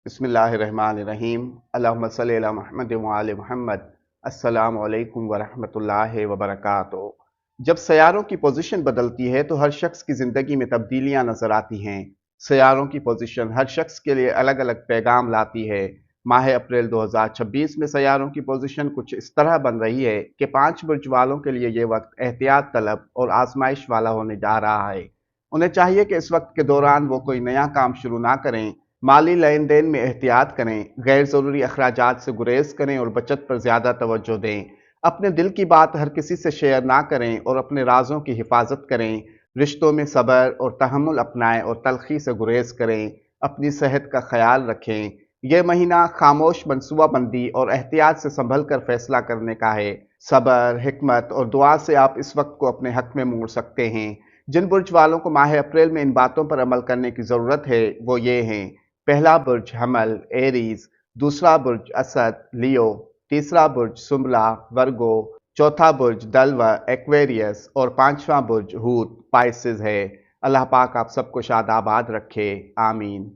बिस्मिल्लाहिर्रहमानिर्रहीम। अल्लाहुम्मा सल्लि अला मुहम्मद व आले मुहम्मद। अस्सलामु अलैकुम व रहमतुल्लाहि व बरकातुहू। जब सैयारों की पोजीशन बदलती है तो हर शख्स की ज़िंदगी में तब्दीलियां नज़र आती हैं। सैयारों की पोजीशन हर शख्स के लिए अलग अलग पैगाम लाती है। माह अप्रैल 2026 में सैयारों की पोजीशन कुछ इस तरह बन रही है कि 5 बुर्ज वालों के लिए ये वक्त एहतियात तलब और आजमाइश वाला होने जा रहा है। उन्हें चाहिए कि इस वक्त के दौरान वो कोई नया काम शुरू ना करें, माली लेन देन में एहतियात करें, गैर ज़रूरी अखराजात से गुरेज करें और बचत पर ज़्यादा तवज्जो दें। अपने दिल की बात हर किसी से शेयर ना करें और अपने राजों की हिफाजत करें। रिश्तों में सब्र और तहम्मुल अपनाएं और तलखी से गुरेज करें। अपनी सेहत का ख्याल रखें। यह महीना खामोश मनसूबाबंदी और एहतियात से संभल कर फैसला करने का है। सब्र, हिकमत और दुआ से आप इस वक्त को अपने हक में मोड़ सकते हैं। जिन बुर्ज वालों को माह अप्रैल में इन बातों पर अमल करने की ज़रूरत है वो ये हैं। पहला बुर्ज हमल एरीज, दूसरा बुर्ज असद लियो, तीसरा बुर्ज सुमला वर्गो, चौथा बुर्ज दल्व एक्वेरियस और पांचवा बुर्ज हूत पाइसेस है। अल्लाह पाक आप सबको शादाबाद रखे, आमीन।